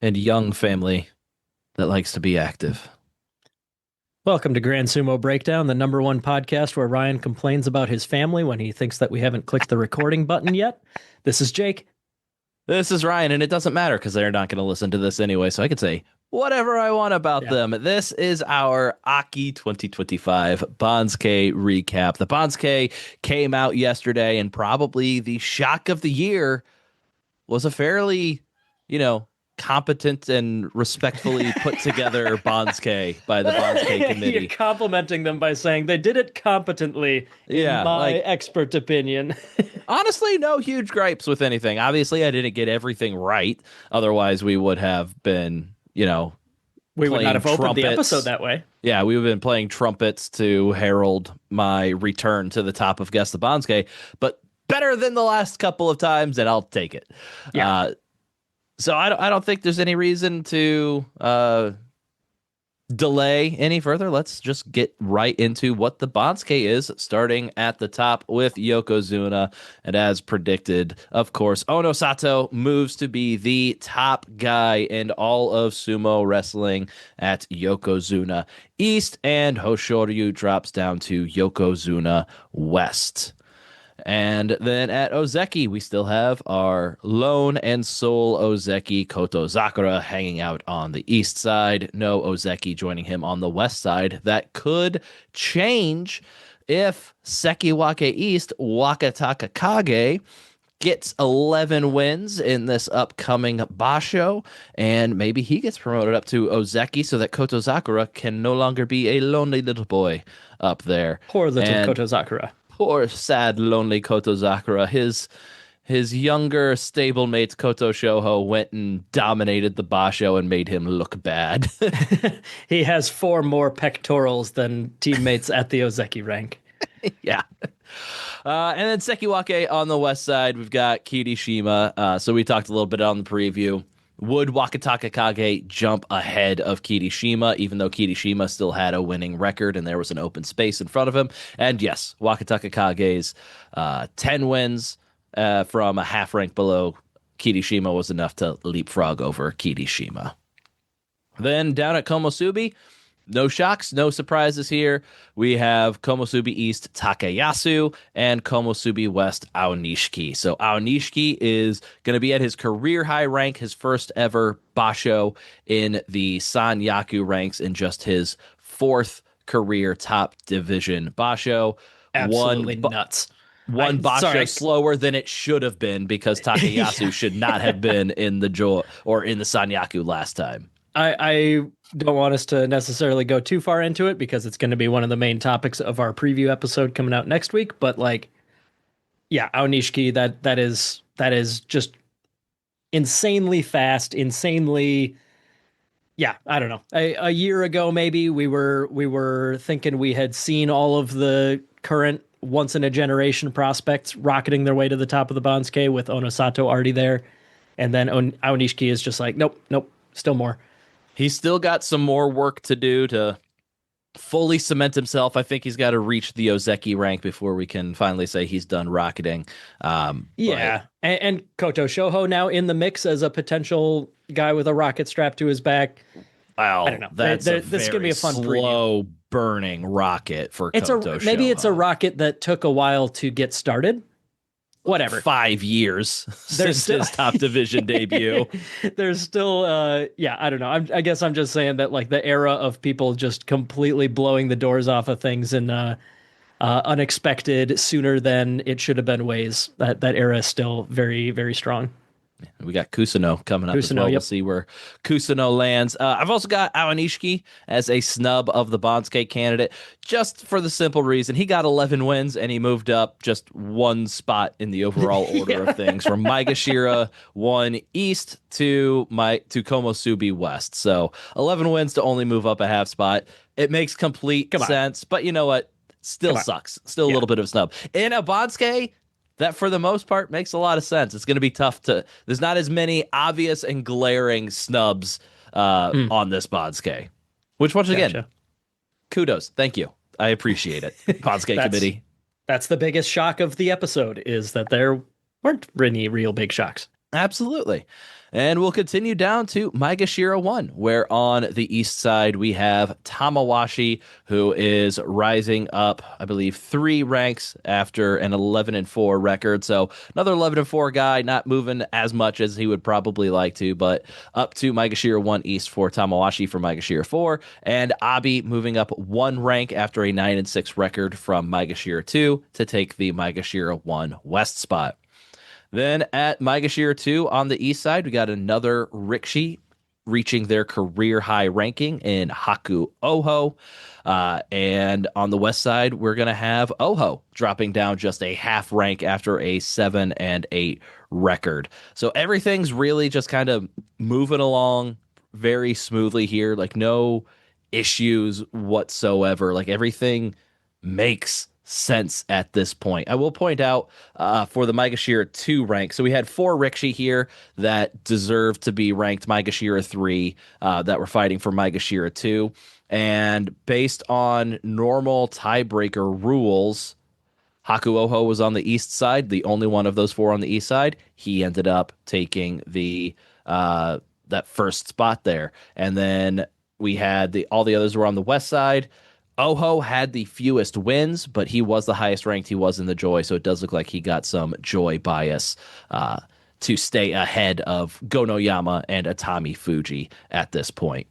and young family that likes to be active. Welcome to Grand Sumo Breakdown, the number one podcast where Ryan complains about his family when he thinks that we haven't clicked the recording button yet. This is Jake. This is Ryan, and it doesn't matter because they're not going to listen to this anyway, so I could say whatever I want about Yeah. them. This is our Aki 2025 Banzuke recap. The Banzuke came out yesterday, and probably the shock of the year was a fairly, you know, competent and respectfully put together Banzuke by the Banzuke You're committee. complimenting them by saying they did it competently, in Yeah, my like expert opinion. honestly, no huge gripes with anything. Obviously, I didn't get everything right. Otherwise, we would have been, We would not playing have opened the episode trumpets. that way. Yeah, we would have been playing trumpets to herald my return to the top of Guess the Banzuke, but better than the last couple of times, and I'll take it. Yeah. So I don't think there's any reason to delay any further. Let's just get right into what the Bansuke is, starting at the top with Yokozuna. And as predicted, of course, Ono Sato moves to be the top guy in all of sumo wrestling at Yokozuna East, and Hoshoryu drops down to Yokozuna West. And then at Ozeki, we still have our lone and sole Ozeki Koto Zakura hanging out on the east side. No Ozeki joining him on the west side. That could change if Sekiwake East Wakataka Kage gets 11 wins in this upcoming basho, and maybe he gets promoted up to Ozeki so that Koto Zakura can no longer be a lonely little boy up there. Poor little And Koto Zakura. poor, sad, lonely Koto Zakura. His younger stablemate Koto Shoho went and dominated the basho and made him look bad. He has 4 more pectorals than teammates at the Ozeki rank. Yeah. And then Sekiwake on the west side, we've got Kirishima. So we talked a little bit on the preview. Would Wakataka Kage jump ahead of Kirishima, even though Kirishima still had a winning record and there was an open space in front of him? And yes, Wakataka Kage's 10 wins from a half rank below Kirishima was enough to leapfrog over Kirishima. Then down at Komosubi, no shocks, no surprises here. We have Komosubi East Takayasu and Komosubi West Aonishiki. So Aonishiki is going to be at his career high rank, his first ever basho in the Sanyaku ranks in just his 4th career top division basho. Absolutely nuts. One basho Sorry. slower than it should have been because Takayasu Yeah. should not have been in the or in the Sanyaku last time. I don't want us to necessarily go too far into it because it's going to be one of the main topics of our preview episode coming out next week. But yeah, Aonishiki, that is just insanely fast, insanely. Yeah, I don't know. A year ago, maybe we were thinking we had seen all of the current once in a generation prospects rocketing their way to the top of the Bansuke with Onosato already there, and then Aonishiki is just like, nope, nope, still more. He's still got some more work to do to fully cement himself. I think he's got to reach the Ozeki rank before we can finally say he's done rocketing. Yeah, and Koto Shoho now in the mix as a potential guy with a rocket strapped to his back. I don't know. That's This is gonna be a fun slow burning rocket for It's Koto maybe it's a Shoho. rocket that took a while to get started. Whatever. 5 years There's since still his top division debut. There's still yeah, I don't know. I guess I'm just saying that like the era of people just completely blowing the doors off of things in unexpected sooner than it should have been ways. That era is still very, very strong. We got Kusano coming up as Kusano, well. We'll yep. see where Kusano lands. I've also got Aonishiki as a snub of the Bansuke candidate, just for the simple reason he got 11 wins and he moved up just one spot in the overall order Yeah. of things from Maegashira 1 East to Komosubi West. So 11 wins to only move up a half spot. It makes complete Come on. sense, but you know what? Still Come on. sucks. Still a Yeah. little bit of a snub. In a Bansuke, that for the most part makes a lot of sense. It's going to be tough there's not as many obvious and glaring snubs Mm, on this Bansuke, which once again, gotcha. kudos. Thank you. I appreciate it. Bansuke That's committee. that's the biggest shock of the episode is that there weren't any real big shocks. Absolutely. And we'll continue down to Maegashira 1, where on the east side we have Tamawashi, who is rising up, I believe, 3 ranks after an 11-4 record. So another 11-4 guy, not moving as much as he would probably like to, but up to Maegashira 1 East for Tamawashi from Maegashira 4, and Abi moving up 1 rank after a 9-6 record from Maegashira 2 to take the Maegashira 1 West spot. Then at Maegashira 2 on the east side, we got another Rikshi reaching their career high ranking in Haku Oho. And on the west side, we're going to have Oho dropping down just a half rank after a 7-8 record. So everything's really just kind of moving along very smoothly here. Like no issues whatsoever. Like everything makes sense at this point. I will point out for the Maegashira 2 rank. So we had 4 Rikshi here that deserved to be ranked Maegashira 3 that were fighting for Maegashira 2. And based on normal tiebreaker rules, Hakuoho was on the east side, the only one of those 4 on the east side. He ended up taking the that first spot there. And then we had all the others were on the west side. Oho had the fewest wins, but he was the highest ranked he was in the Joy, so it does look like he got some Joy bias uh, to stay ahead of Gonoyama and Atami Fuji at this point.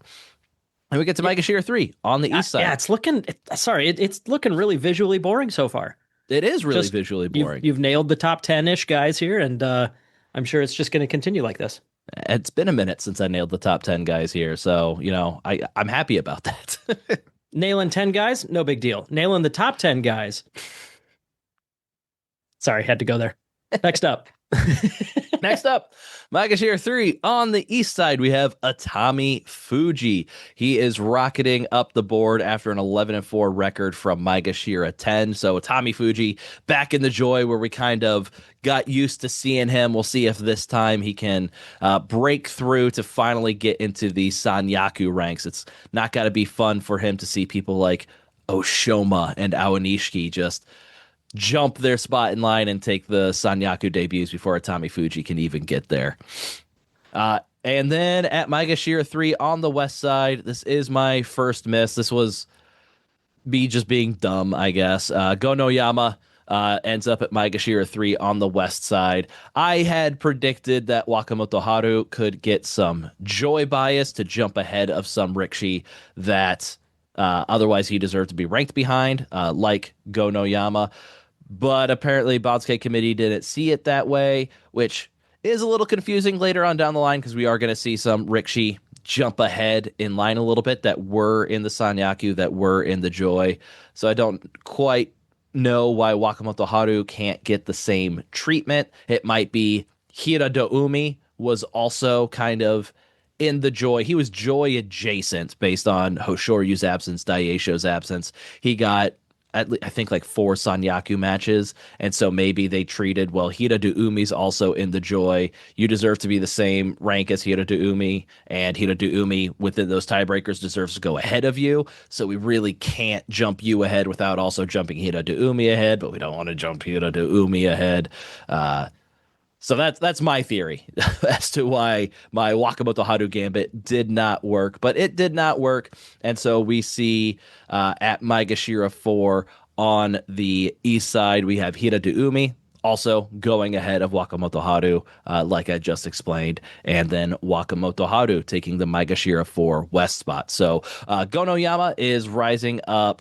And we get to Yeah, Maegashira 3 on the east yeah, side. it's looking really visually boring so far. It is really Just visually you've boring. you've nailed the top 10-ish guys here, and I'm sure it's just going to continue like this. It's been a minute since I nailed the top 10 guys here, so, I'm happy about that. Nailing 10 guys, no big deal. Nailing the top 10 guys. Sorry, had to go there. Next up. Next up, Maegashira 3. On the east side, we have Atami Fuji. He is rocketing up the board after an 11-4 record from Maegashira 10. So Atami Fuji back in the Joy where we kind of got used to seeing him. We'll see if this time he can break through to finally get into the Sanyaku ranks. It's not got to be fun for him to see people like Oshoma and Awanishiki just jump their spot in line and take the Sanyaku debuts before Atami Fuji can even get there. And then at Maegashira 3 on the west side, this is my first miss. This was me just being dumb, I guess. Gonoyama ends up at Maegashira 3 on the west side. I had predicted that Wakamoto Haru could get some joy bias to jump ahead of some Rikshi that otherwise he deserved to be ranked behind, like Gonoyama. But apparently, Banzuke committee didn't see it that way, which is a little confusing later on down the line because we are going to see some Rikshi jump ahead in line a little bit that were in the Sanyaku, that were in the Joy. So I don't quite know why Wakamoto Haru can't get the same treatment. It might be Hira Doumi was also kind of in the Joy. He was Joy adjacent based on Hoshoryu's absence, Daisho's absence. He got I think like 4 Sanyaku matches, and so maybe they treated Hira Umi's also in the Joy. You deserve to be the same rank as Hira Umi, and Hira Umi within those tiebreakers deserves to go ahead of you. So we really can't jump you ahead without also jumping Hira Umi ahead, but we don't want to jump Hira Umi ahead. So that's my theory as to why my Wakamoto Haru Gambit did not work, but it did not work, and so we see at Maegashira 4 on the east side we have Hira Umi also going ahead of Wakamoto Haru, like I just explained, and then Wakamoto Haru taking the Maegashira 4 west spot. So Gonoyama is rising up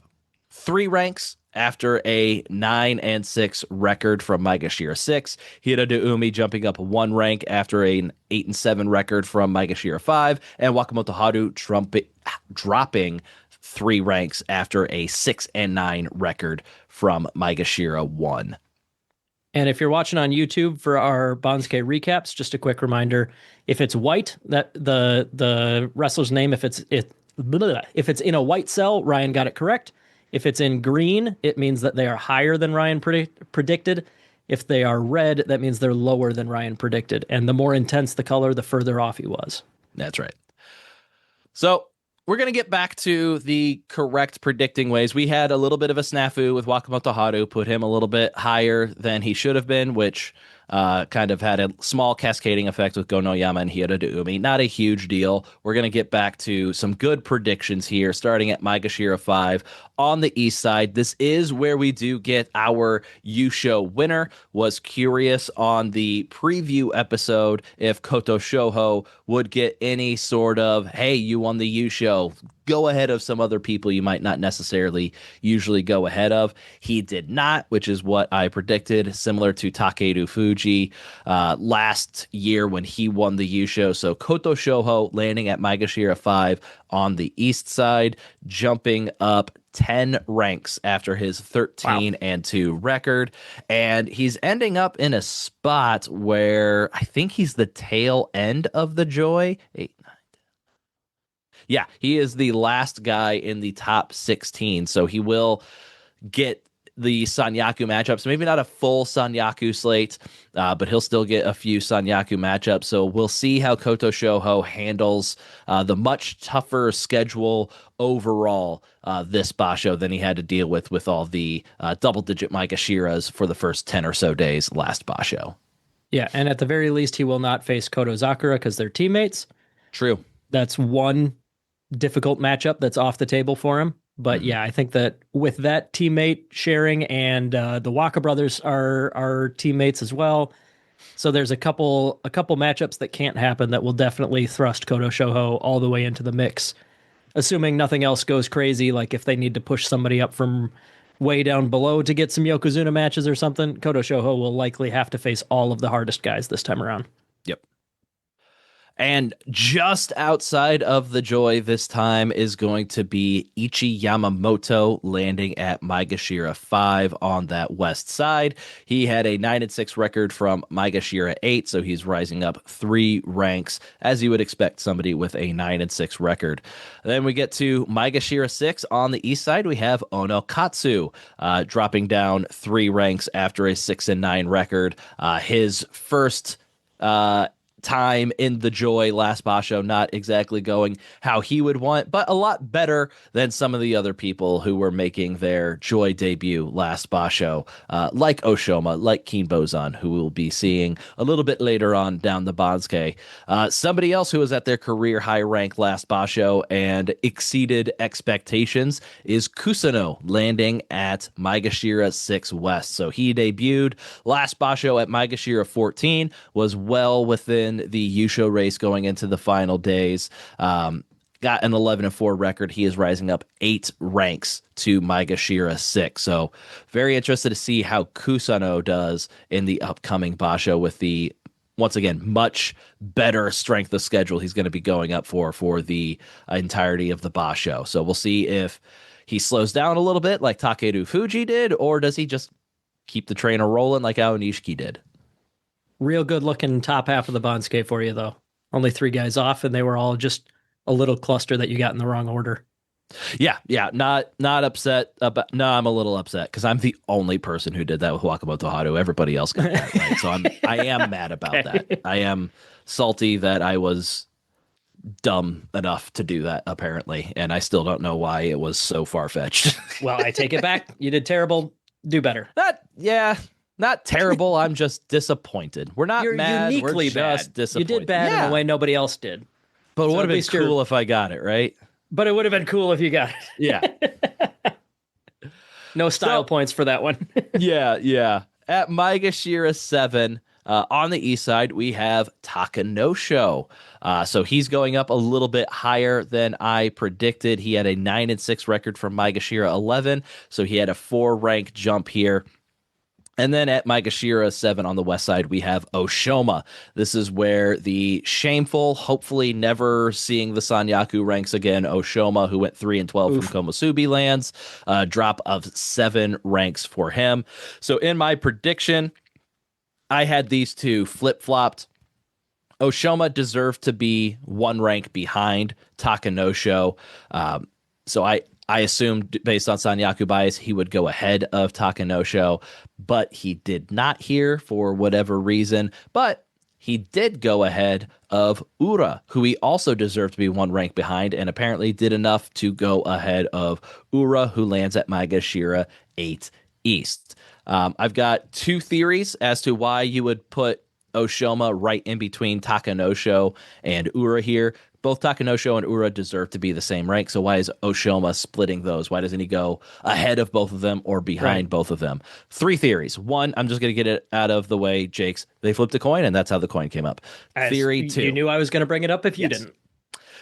3 ranks after a 9-6 record from Maegashira 6. Hira Umi jumping up 1 rank after an 8-7 record from Maegashira 5. And Wakamoto Haru dropping 3 ranks after a 6-9 record from Maegashira 1. And if you're watching on YouTube for our Banzuke recaps, just a quick reminder: if it's white, that the wrestler's name, if it's in a white cell, Ryan got it correct. If it's in green, it means that they are higher than Ryan predicted. If they are red, that means they're lower than Ryan predicted. And the more intense the color, the further off he was. That's right. So we're going to get back to the correct predicting ways. We had a little bit of a snafu with Wakamoto Haru, put him a little bit higher than he should have been, which kind of had a small cascading effect with Gonoyama and Hiera to Umi. Not a huge deal. We're going to get back to some good predictions here, starting at Maegashira 5 on the east side. This is where we do get our Yusho winner. Was curious on the preview episode if Koto Shoho would get any sort of, hey, you won the Yusho, go ahead of some other people you might not necessarily usually go ahead of. He did not, which is what I predicted, similar to Takeru Fuji last year when he won the Yusho. So Koto Shoho landing at Maegashira 5 on the east side, jumping up 10 ranks after his Wow. 13-2 record. And he's ending up in a spot where I think he's the tail end of the Joy. Yeah, he is the last guy in the top 16. So he will get the Sanyaku matchups. Maybe not a full Sanyaku slate, but he'll still get a few Sanyaku matchups. So we'll see how Koto Shoho handles the much tougher schedule overall this basho than he had to deal with all the double-digit Maegashiras for the first 10 or so days last basho. Yeah, and at the very least, he will not face Koto Zakura because they're teammates. True. That's one difficult matchup that's off the table for him. But Mhm. yeah, I think that with that teammate sharing and the Waka brothers are teammates as well. So there's a couple matchups that can't happen that will definitely thrust Koto Shoho all the way into the mix. Assuming nothing else goes crazy, like if they need to push somebody up from way down below to get some Yokozuna matches or something, Koto Shoho will likely have to face all of the hardest guys this time around. Yep. And just outside of the Joy this time is going to be Ichi Yamamoto landing at Maegashira 5 on that west side. He had a 9-6 record from Maegashira 8, so he's rising up 3 ranks, as you would expect somebody with a 9-6 record. Then we get to Maegashira 6 on the east side. We have Ono Katsu dropping down 3 ranks after a 6-9 record. His first time in the Joy last basho, not exactly going how he would want, but a lot better than some of the other people who were making their Joy debut last basho, like Oshoma, like Keen Bozan, who we'll be seeing a little bit later on down the Banzuke. Somebody else who was at their career high rank last basho and exceeded expectations is Kusano, landing at Maegashira 6 West. So he debuted last basho at Maegashira 14, was well within the Yusho race going into the final days. Got an 11-4 record. He is rising up 8 ranks to Maegashira 6. So very interested to see how Kusano does in the upcoming basho with the, once again, much better strength of schedule he's going to be going up for the entirety of the basho. So we'll see if he slows down a little bit like Takeru Fuji did, or does he just keep the trainer rolling like Aonishiki did? Real good looking top half of the Banzuke for you, though. Only 3 guys off, and they were all just a little cluster that you got in the wrong order. Yeah, not upset about. No, I'm a little upset because I'm the only person who did that with Wakamoto Haru. Everybody else got that right, so I am mad about that. I am salty that I was dumb enough to do that apparently, and I still don't know why it was so far fetched. Well, I take it back. You did terrible. Do better. Not terrible. I'm just disappointed. We're not You're mad. uniquely We're just bad. disappointed. You did bad in Yeah, a way nobody else did. but it So would at have been least you're- cool if I got it right. But it would have been cool if you got it. Yeah. No style points for that one. Yeah. At Maegashira 7, on the east side, we have Takanosho. So he's going up a little bit higher than I predicted. He had a 9-6 record from Maegashira 11, so he had a 4-rank jump here. And then at Maegashira 7 on the west side, we have Oshoma. This is where the shameful, hopefully never seeing the Sanyaku ranks again, Oshoma, who went 3-12 from Komusubi lands, drop of 7 ranks for him. So in my prediction, I had these two flip-flopped. Oshoma deserved to be 1 rank behind Takanosho. So I assumed based on Sanyaku bias, he would go ahead of Takanosho, but he did not here for whatever reason. But he did go ahead of Ura, who he also deserved to be 1 rank behind, and apparently did enough to go ahead of Ura, who lands at Maegashira 8 East. I've got two theories as to why you would put Oshoma right in between Takanosho and Ura here. Both Takanosho and Ura deserve to be the same rank. So why is Oshoma splitting those? Why doesn't he go ahead of both of them or Right. behind both of them? Three theories. One, I'm just going to get it out of the way, Jake's. They flipped a coin, and that's how the coin came up. As Theory you two. knew I was going to bring it up if you Yes. didn't.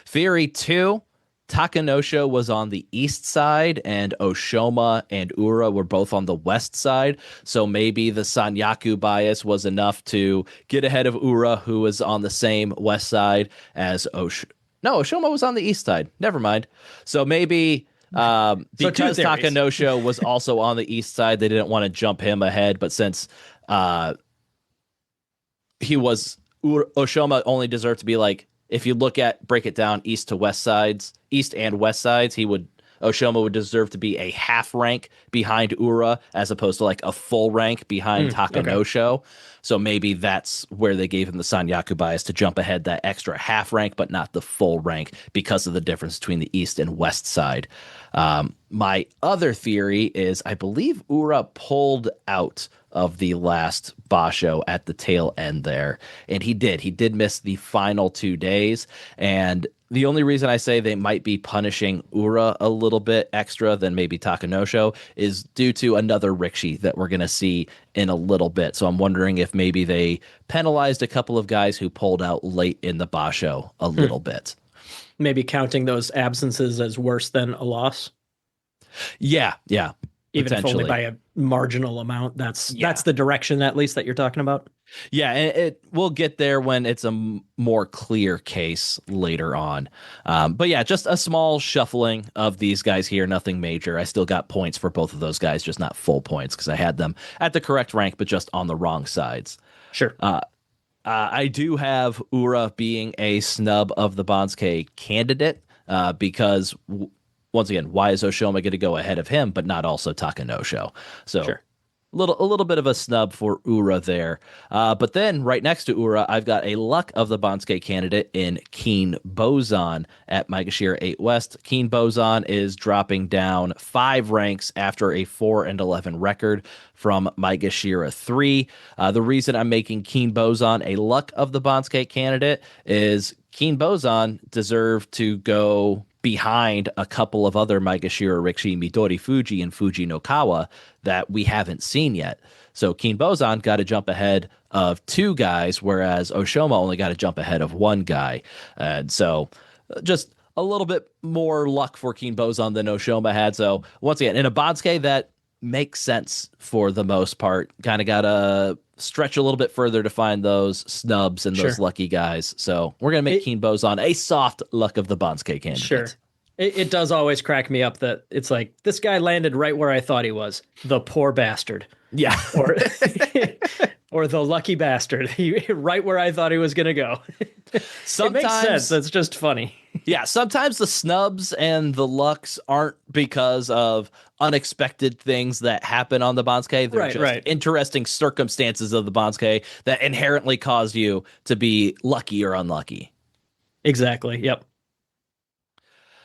Theory two, Takanosho was on the east side, and Oshoma and Ura were both on the west side. So maybe the Sanyaku bias was enough to get ahead of Ura, who was on the same west side as Osh. No, Oshoma was on the east side. Never mind. So maybe So two because theories. Takanosho was also on the east side, they didn't want to jump him ahead. But since uh, he was Oshoma only deserved to be like, if you look at break it down east to west sides, east and west sides, he would Oshoma would deserve to be a half rank behind Ura as opposed to like a full rank behind Okay. Takanosho. So maybe that's where they gave him the Sanyaku bias to jump ahead that extra half rank, but not the full rank because of the difference between the east and west side. My other theory is I believe Ura pulled out of the last basho at the tail end there. And he did. He did miss the final 2 days. And the only reason I say they might be punishing Ura a little bit extra than maybe Takanosho is due to another Rikishi that we're going to see in a little bit. So I'm wondering if maybe they penalized a couple of guys who pulled out late in the basho a Hmm. little bit. Maybe counting those absences as worse than a loss, Yeah, yeah, even if only by potentially. a marginal amount. That's Yeah. the direction at least that you're talking about. Yeah, and we'll get there when it's a more clear case later on. But yeah, just a small shuffling of these guys here, nothing major. I still got points for both of those guys, just not full points because I had them at the correct rank, but just on the wrong sides. Sure. I do have Ura being a snub of the Banzuke candidate because, once again, why is Oshoma going to go ahead of him, but not also Takanosho? So Sure. a little bit of a snub for Ura there. But then right next to Ura, I've got a luck of the Bansuke candidate in Keen Boson at Maegashira 8 West. Keen Boson is dropping down 5 ranks after a 4-11 record from Maegashira 3. The reason I'm making Keen Boson a luck of the Bansuke candidate is Keen Boson deserved to go behind a couple of other Maegashira Rikishi, Midori Fuji and Fuji no Kawa, that we haven't seen yet. So Keen Boson got to jump ahead of 2 guys, whereas Oshoma only got to jump ahead of 1 guy. And so just a little bit more luck for Keen Boson than Oshoma had. So once again, in a Bansuke, that makes sense for the most part. Kind of got to stretch a little bit further to find those snubs and those Sure. lucky guys. So we're going to make It Keen Boson a soft luck of the Bansuke candidate. sure. It does always crack me up that it's like this guy landed right where I thought he was. The poor bastard. Yeah. Or or the lucky bastard. He right where I thought he was gonna go. It makes sense. Sometimes It's just funny. Yeah, sometimes the snubs and the lucks aren't because of unexpected things that happen on the Bansuke. They're Right, just right. interesting circumstances of the Bansuke that inherently cause you to be lucky or unlucky. Exactly. Yep.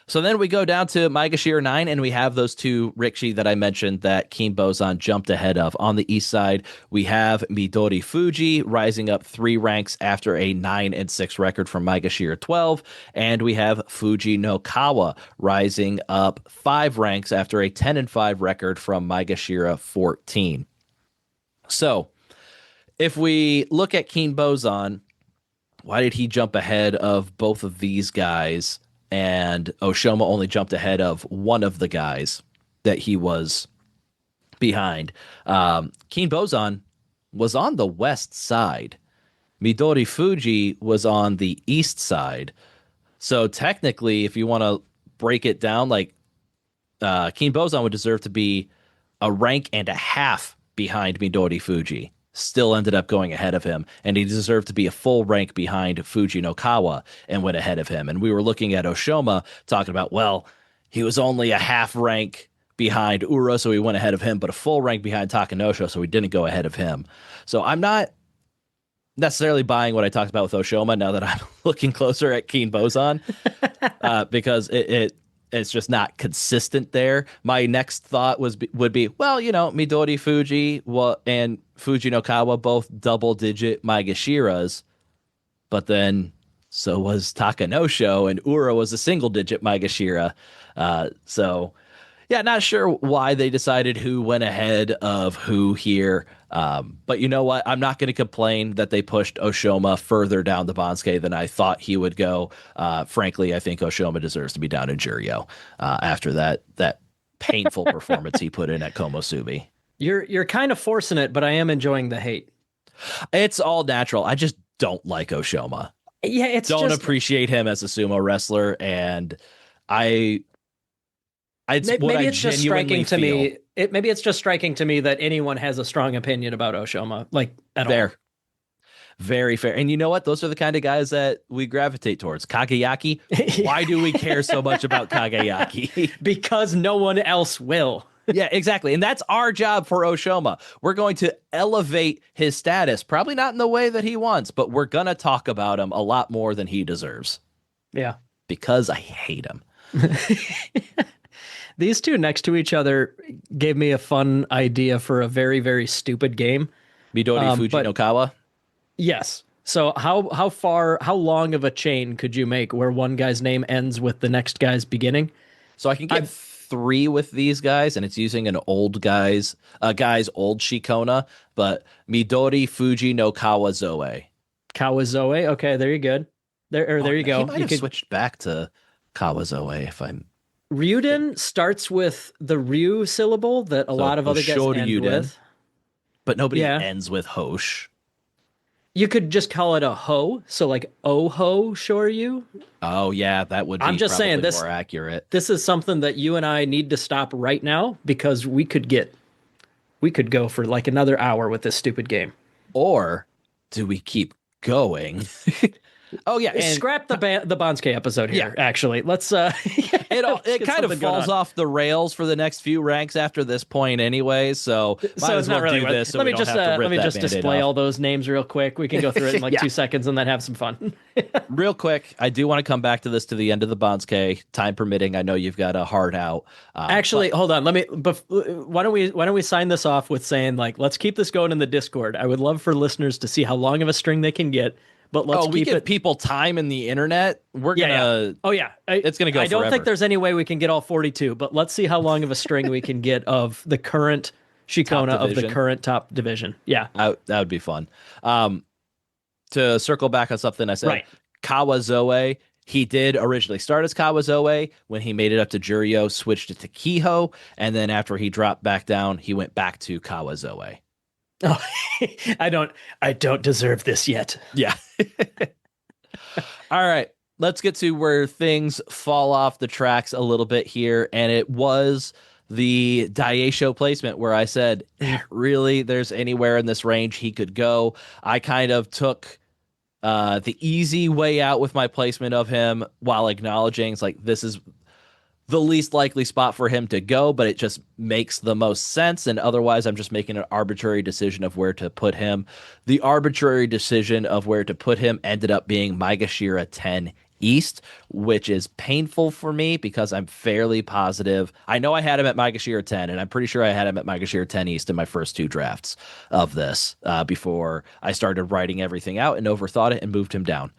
So then we go down to Maegashira 9, and we have those 2 Rikishi that I mentioned that Keen Boson jumped ahead of. On the east side, we have Midori Fuji rising up 3 ranks after a 9-6 record from Maegashira 12, and we have Fuji no Kawa rising up 5 ranks after a 10-5 record from Maegashira 14. So if we look at Keen Boson, why did he jump ahead of both of these guys? And Oshoma only jumped ahead of one of the guys that he was behind. Keen Boson was on the west side. Midori Fuji was on the east side. So technically, if you want to break it down, like Keen Boson would deserve to be a rank and a half behind Midori Fuji. Still ended up going ahead of him, and he deserved to be a full rank behind Fuji no Kawa and went ahead of him. And we were looking at Oshoma talking about, well, he was only a half rank behind Ura, so he went ahead of him, but a full rank behind Takanosho, so he didn't go ahead of him. So I'm not necessarily buying what I talked about with Oshoma now that I'm looking closer at Keen Boson, because it it's just not consistent there. My next thought would be, well, Midori Fuji and Fuji no Kawa both double digit Maegashiras, but then so was Takanosho and Ura was a single digit Maegashira. So yeah, not sure why they decided who went ahead of who here. But you know what? I'm not going to complain that they pushed Oshoma further down the Banzuke than I thought he would go. Frankly, I think Oshoma deserves to be down in Juryo after that painful performance he put in at Komosubi. You're kind of forcing it, but I am enjoying the hate. It's all natural. I just don't like Oshoma. Yeah, it's Don't just appreciate him as a sumo wrestler, and I it's what maybe I it's just genuinely striking to feel. me. Maybe it's just striking to me that anyone has a strong opinion about Oshoma, like at all. Fair. Very fair. And you know what? Those are the kind of guys that we gravitate towards. Kageyaki. Why do we care so much about Kageyaki? Because no one else will. Yeah, exactly. And that's our job for Oshoma. We're going to elevate his status, probably not in the way that he wants, but we're going to talk about him a lot more than he deserves Yeah. because I hate him. These two next to each other gave me a fun idea for a very, very stupid game. Midori Fuji no But Kawa. yes. So how long of a chain could you make where one guy's name ends with the next guy's beginning? So I can get I three with these guys, and it's using an guy's old Shikona, but Midori Fuji no Kawazoe. Kawazoe. Okay, there you go. Oh, There you he go. might You have could switched back to Kawazoe if I'm Ryuden starts with the Ryu syllable that a so lot of other guys end Hoshoryuden, with. but nobody Yeah. ends with Hosh. You could just call it a ho, so like oh ho Shoryu. Oh yeah, that would I'm be just saying probably this more accurate. this is something that you and I need to stop right now because we could go for like another hour with this stupid game. Or do we keep going? Oh yeah, and Scrap the Bonsuke episode yeah, here. Actually, let's let's it get kind of something going falls on. off the rails for the next few ranks after this point anyway, so might So as it's not well really do worth. this so we don't have to Let rip me that just band-aid display off. all those names real quick. We can go through it in like Yeah. 2 seconds and then have some fun. Real quick, I do want to come back to this to the end of the Bonsuke, time permitting. I know you've got a hard out. Actually, But hold on. Why don't we sign this off with saying like let's keep this going in the Discord. I would love for listeners to see how long of a string they can get, but let's we keep give it. people time in the internet. We're Yeah, yeah. gonna Oh yeah. it's gonna go I don't think forever. there's any way we can get all 42, but let's see how long of a string we can get of the current Top Shikona of the division. current top division. Yeah. That would be fun. To circle back on something I said, Right. Kawazoe, he did originally start as Kawazoe. When he made it up to Juryo, switched it to Kiho, and then after he dropped back down, he went back to Kawazoe. Oh, I don't deserve this yet. Yeah. All right. Let's get to where things fall off the tracks a little bit here. And it was the Daisho placement where I said, really, there's anywhere in this range he could go. I kind of took the easy way out with my placement of him while acknowledging it's like this is the least likely spot for him to go, but it just makes the most sense. And otherwise, I'm just making an arbitrary decision of where to put him. The arbitrary decision of where to put him ended up being Maegashira 10 East, which is painful for me because I'm fairly positive. I know I had him at Maegashira 10, and I'm pretty sure I had him at Maegashira 10 East in my first two drafts of this before I started writing everything out and overthought it and moved him down.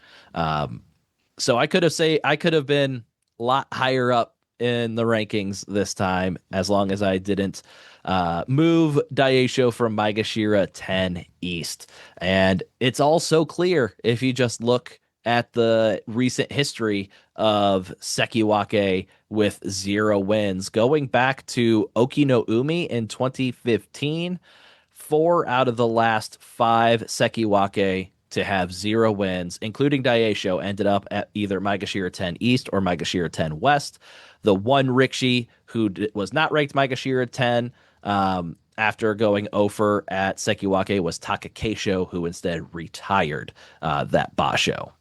So I could have been a lot higher up in the rankings this time, as long as I didn't move Daisho from Maegashira 10 East. And it's all so clear if you just look at the recent history of Sekiwake with 0 wins. Going back to Okinoumi in 2015, 4 out of the last 5 Sekiwake to have 0 wins, including Daisho, ended up at either Maegashira 10 East or Maegashira 10 West. The one Rikshi who was not ranked Maegashira 10 after going over at Sekiwake was Takakeisho, who instead retired that basho.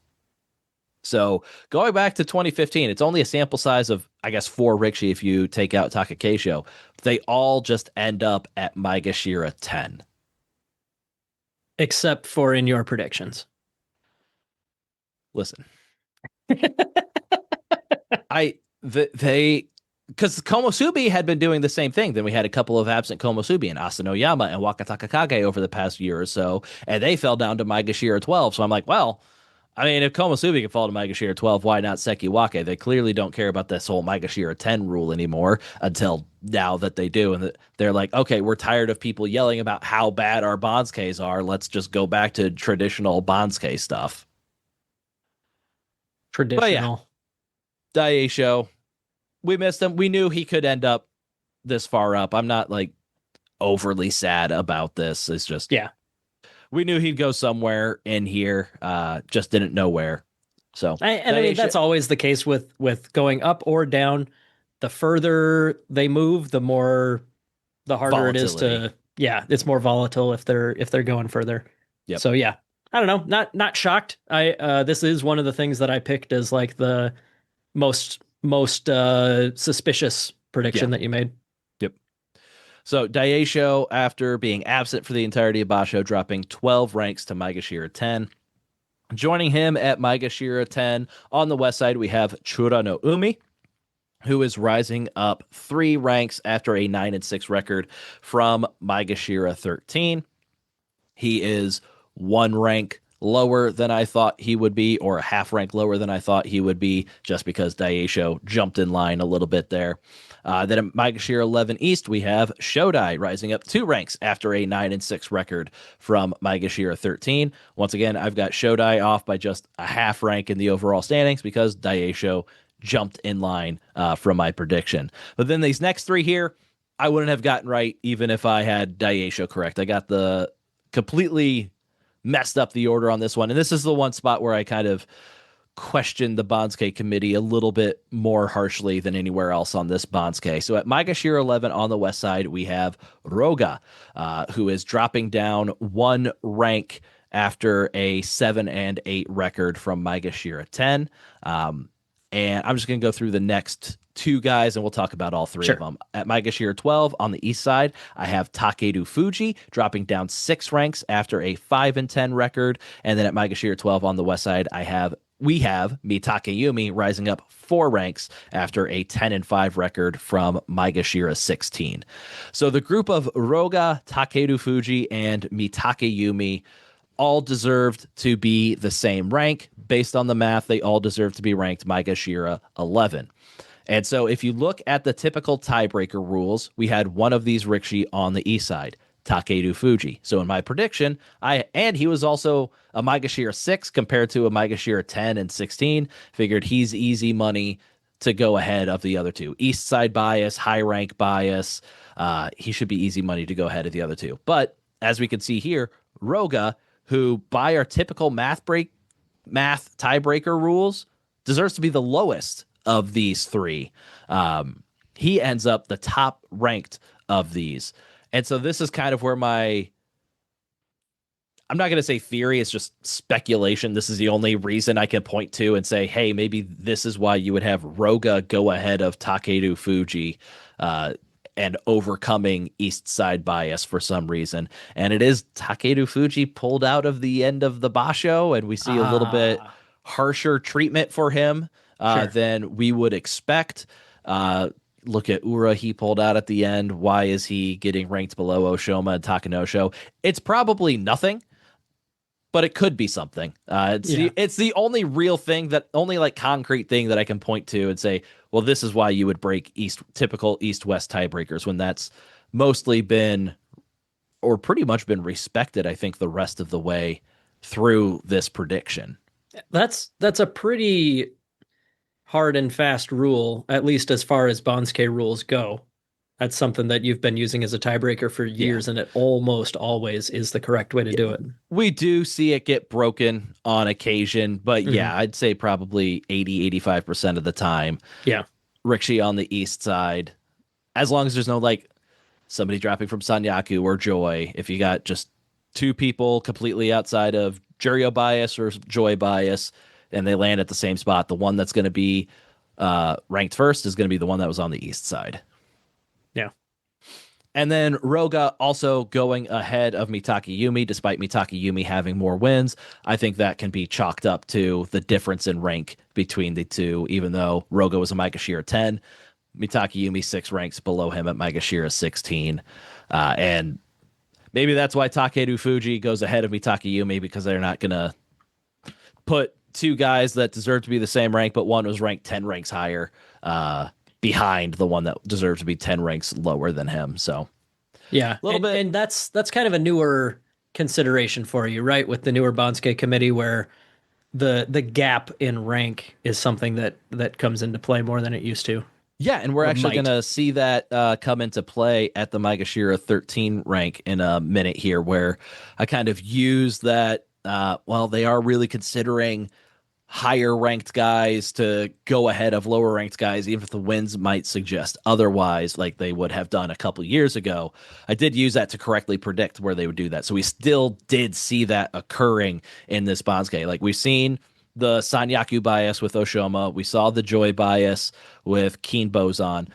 So going back to 2015, it's only a sample size of, I guess, 4 Rikshi if you take out Takakeisho. They all just end up at Maegashira 10. Except for in your predictions. Listen, I They because Komosubi had been doing the same thing. Then we had a couple of absent Komosubi and Asanoyama and Wakataka Kage over the past year or so, and they fell down to Maegashira 12. So I'm like, well, I mean, if Komosubi can fall to Maegashira 12, why not Sekiwake? They clearly don't care about this whole Maegashira 10 rule anymore until now that they do. And they're like, okay, we're tired of people yelling about how bad our Banzukes are. Let's just go back to traditional Banzuke stuff. But yeah, Traditional. Daisho, we missed him. We knew he could end up this far up. I'm not like overly sad about this. It's just Yeah. we knew he'd go somewhere in here. Just didn't know where. So I mean that's always the case with going up or down. The further they move, the harder it is volatility. to, yeah, it's more volatile if they're going further. Yep. So yeah. I don't know. Not shocked. I this is one of the things that I picked as like the most suspicious Yeah. prediction that you made. Yep. So Daisho, after being absent for the entirety of Basho, dropping 12 ranks to Maegashira 10. Joining him at Maegashira 10 on the west side, we have Chura no Umi, who is rising up 3 ranks after a 9-6 record from Maegashira 13. He is 1 rank lower than I thought he would be, or a half rank lower than I thought he would be, just because Daisho jumped in line a little bit there. Then at Maegashira 11 East, we have Shodai rising up 2 ranks after a 9-6 record from Maegashira 13. Once again, I've got Shodai off by just a half rank in the overall standings because Daisho jumped in line from my prediction. But then these next 3 here, I wouldn't have gotten right even if I had Daisho correct. I got the completely messed up the order on this one. And this is the one spot where I kind of questioned the Banzuke committee a little bit more harshly than anywhere else on this Banzuke. So at Maegashira 11 on the west side, we have Roga, who is dropping down 1 rank after a 7-8 record from Maegashira 10. And I'm just going to go through the next 2 guys and we'll talk about all 3 of Sure. them. At Maegashira 12 on the east side, I have Takeru Fuji dropping down 6 ranks after a 5-10 record. And then at Maegashira 12 on the west side, we have Mitake rising up 4 ranks after a 10-5 record from Maegashira 16. So the group of Roga, Takeru Fuji, and Mitake all deserved to be the same rank. Based on the math, they all deserve to be ranked Maegashira 11. And so if you look at the typical tiebreaker rules, we had one of these Rikishi on the east side, Takeru Fuji. So in my prediction, he was also a Maegashira 6 compared to a Maegashira 10 and 16. Figured he's easy money to go ahead of the other 2. East side bias, high rank bias. He should be easy money to go ahead of the other 2. But as we can see here, Roga, who by our typical math tiebreaker rules deserves to be the lowest of these 3. He ends up the top ranked of these. And so this is kind of where I'm not going to say theory, it's just speculation. This is the only reason I can point to and say, hey, maybe this is why you would have Roga go ahead of Takeru Fuji and overcoming east side bias for some reason. And it is Takeru Fuji pulled out of the end of the basho, and we see a little bit Ah, harsher treatment for him sure. than we would expect. Look at Ura, he pulled out at the end. Why is he getting ranked below Oshoma and Takanosho? It's probably nothing, but it could be something. Yeah. It's the only real thing only like concrete thing that I can point to and say, well, this is why you would break typical East West tiebreakers when that's mostly been or pretty much been respected. I think the rest of the way through this prediction. That's a pretty hard and fast rule, at least as far as Bonske rules go. That's something that you've been using as a tiebreaker for Yeah. years, and it almost always is the correct way to Yeah. do it. We do see it get broken on occasion, but Hmm. yeah, I'd say probably 80-85% of the time, Yeah. Rikishi on the east side, as long as there's no like somebody dropping from Sanyaku or Joy, if you got just 2 people completely outside of Juryo bias or Joy bias, and they land at the same spot, the one that's going to be ranked first is going to be the one that was on the east side. Yeah. And then Roga also going ahead of Mitake Yumi, despite Mitake Yumi having more wins. I think that can be chalked up to the difference in rank between the two, even though Roga was a Maegashira 10, Mitake Yumi 6 ranks below him at Maegashira 16. And maybe that's why Takeru Fuji goes ahead of Mitake Yumi, because they're not going to put two guys that deserve to be the same rank, but one was ranked 10 ranks higher, behind the one that deserves to be 10 ranks lower than him. So Yeah, a little bit. and that's kind of a newer consideration for you, right? With the newer Banzuke committee, where the gap in rank is something that comes into play more than it used to, Yeah, and we're or actually going might. to see that come into play at the Maegashira 13 rank in a minute here, where I kind of use that. Well, they are really considering higher ranked guys to go ahead of lower ranked guys, even if the wins might suggest otherwise, like they would have done a couple years ago. I did use that to correctly predict where they would do that. So we still did see that occurring in this Banzuke. Like we've seen the Sanyaku bias with Oshoma, we saw the Joy bias with Keen Bozan.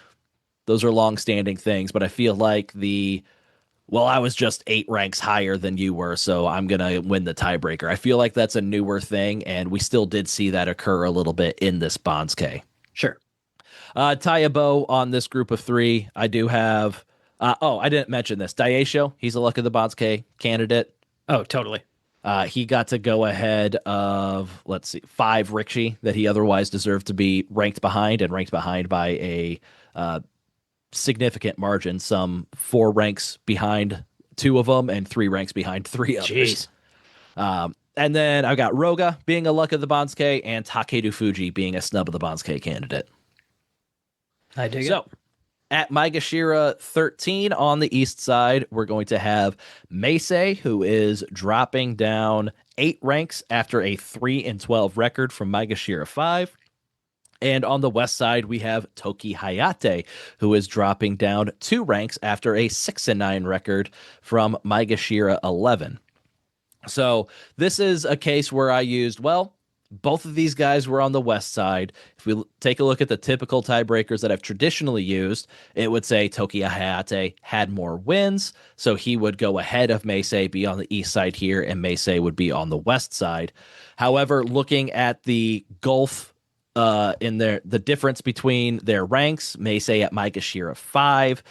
Those are long-standing things, but I feel like I was just 8 ranks higher than you were, so I'm going to win the tiebreaker. I feel like that's a newer thing, and we still did see that occur a little bit in this Banzuke. Sure. Tayabo on this group of 3. I do have. I didn't mention this. Daisho, he's a Luck of the Banzuke candidate. Oh, totally. He got to go ahead of, let's see, 5 Rikshi that he otherwise deserved to be ranked behind, and ranked behind by a significant margin, some 4 ranks behind 2 of them and 3 ranks behind 3 others. Jeez. And then I've got Roga being a Luck of the Banzuke and Takeru Fuji being a Snub of the Banzuke candidate. I dig So it. at Maegashira 13 on the east side, we're going to have Meisei, who is dropping down 8 ranks after a 3-12 record from Maegashira 5. And on the west side, we have Toki Hayate, who is dropping down 2 ranks after a 6-9 record from Maegashira 11. So this is a case where I used, both of these guys were on the west side. If we take a look at the typical tiebreakers that I've traditionally used, it would say Toki Hayate had more wins, so he would go ahead of Meisei, be on the east side here, and Meisei would be on the west side. However, looking at the gulf in the difference between their ranks, Meisei at Maegashira 5,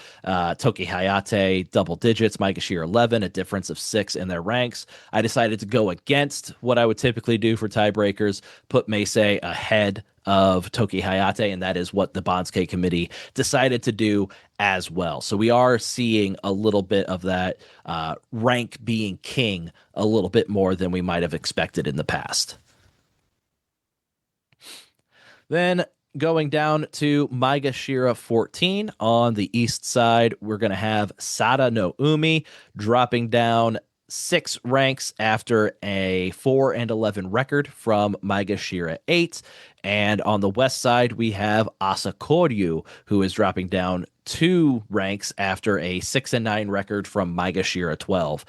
Toki Hayate double digits, Maegashira 11, a difference of 6 in their ranks. I decided to go against what I would typically do for tiebreakers, put Meisei ahead of Toki Hayate, and that is what the Banzuke committee decided to do as well. So we are seeing a little bit of that rank being king a little bit more than we might have expected in the past. Then going down to Maegashira 14 on the east side, we're going to have Sada no Umi dropping down 6 ranks after a 4-11 record from Maegashira 8. And on the west side, we have Asakoryu, who is dropping down 2 ranks after a 6-9 record from Maegashira 12.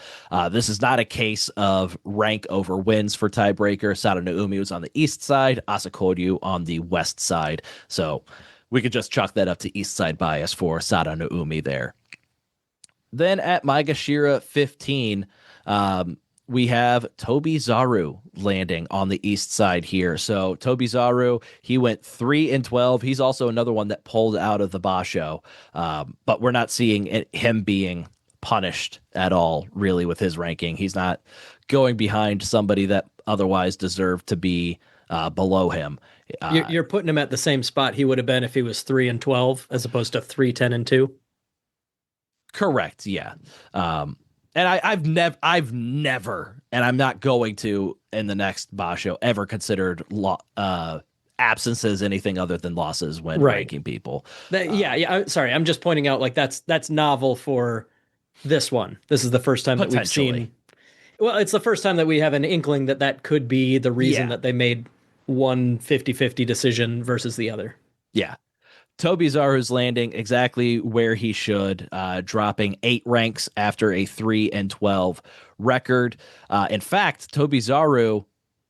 This is not a case of rank over wins for tiebreaker. Sada no Umi was on the east side, Asakoryu on the west side. So we could just chalk that up to east side bias for Sada no Umi there. Then at Maegashira 15, we have Tobizaru landing on the east side here. So Tobizaru, he went 3-12. He's also another one that pulled out of the basho, but we're not seeing him being punished at all, really, with his ranking. He's not going behind somebody that otherwise deserved to be below him. You're putting him at the same spot he would have been if he was 3-12 as opposed to 3-10-2. Correct. Yeah. And I've never, and I'm not going to in the next basho ever considered absences anything other than losses when Right. ranking people. Yeah. Sorry, I'm just pointing out like that's novel for this one. This is the first time that we've Potentially. seen. Well, it's the first time that we have an inkling that that could be the reason Yeah. that they made one 50-50 decision versus the other. Yeah. Tobizaru's landing exactly where he should, dropping 8 ranks after a 3-12 record. In fact, Tobizaru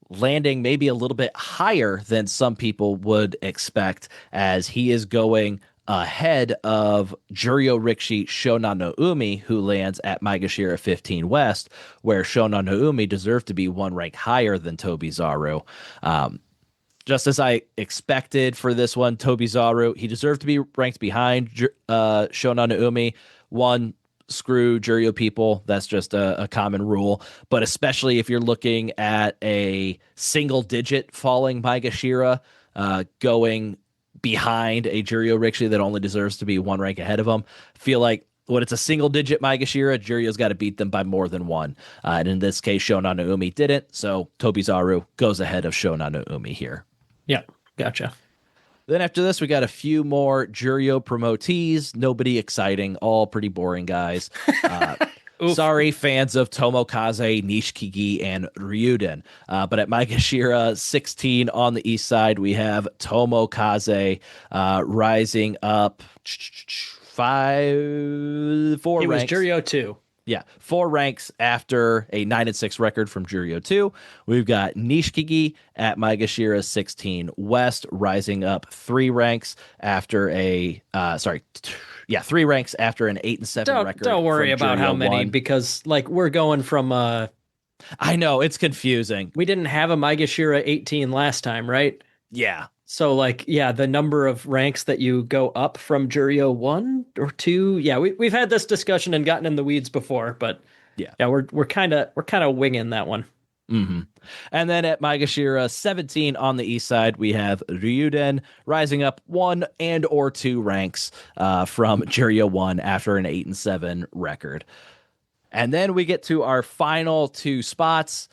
landing maybe a little bit higher than some people would expect, as he is going ahead of Juryo Rikshi Shonan no Umi, who lands at Maegashira 15 West, where Shonan no Umi deserved to be one rank higher than Tobizaru. Um, just as I expected for this one, Tobizaru, he deserved to be ranked behind Shonan no Umi. One, screw Juryo people. That's just a common rule. But especially if you're looking at a single digit falling Maegashira, going behind a Juryo Rikshi that only deserves to be one rank ahead of him, feel like when it's a single digit Maegashira, Juryo's got to beat them by more than one. And in this case, Shonan no Umi didn't. So Tobizaru goes ahead of Shonan no Umi here. Yeah, gotcha. Then after this, we got a few more Juryo promotees. Nobody exciting, all pretty boring guys. Uh, Oof. Sorry, fans of Tomokaze, Nishikigi, and Ryuden. But at Maegashira 16 on the east side, we have Tomokaze rising up four He was ranks. Juryo too. Yeah, 4 ranks after a 9-6 record from Juryo 2. We've got Nishikigi at Maegashira 16 West, rising up 3 ranks after a 3 ranks after an 8-7 record. Don't worry from about Juryo how many 1. because like we're going from I know it's confusing. we didn't have a Maegashira 18 last time, right? Yeah, So like yeah, the number of ranks that you go up from Juryo 1 or 2. Yeah, we've had this discussion and gotten in the weeds before, but yeah. yeah, we're kind of winging that one. Mm-hmm. And then at Maegashira 17 on the east side, we have Ryuden rising up 1 and/or 2 ranks from Juryo 1 after an 8-7 record. And then we get to our final 2 spots.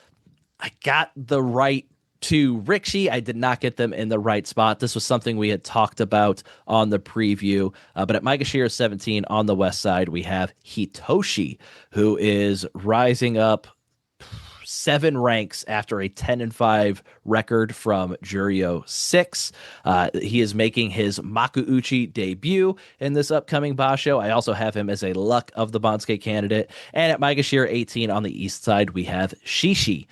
I got the right 2 Rikshi. I did not get them in the right spot. This was something we had talked about on the preview. But at Maegashira 17 on the west side, we have Hitoshi, who is rising up 7 ranks after a 10-5 record from Juryo 6. He is making his Makuuchi debut in this upcoming basho. I also have him as a Luck of the Banzuke candidate. And at Maegashira 18 on the east side, we have Shishi,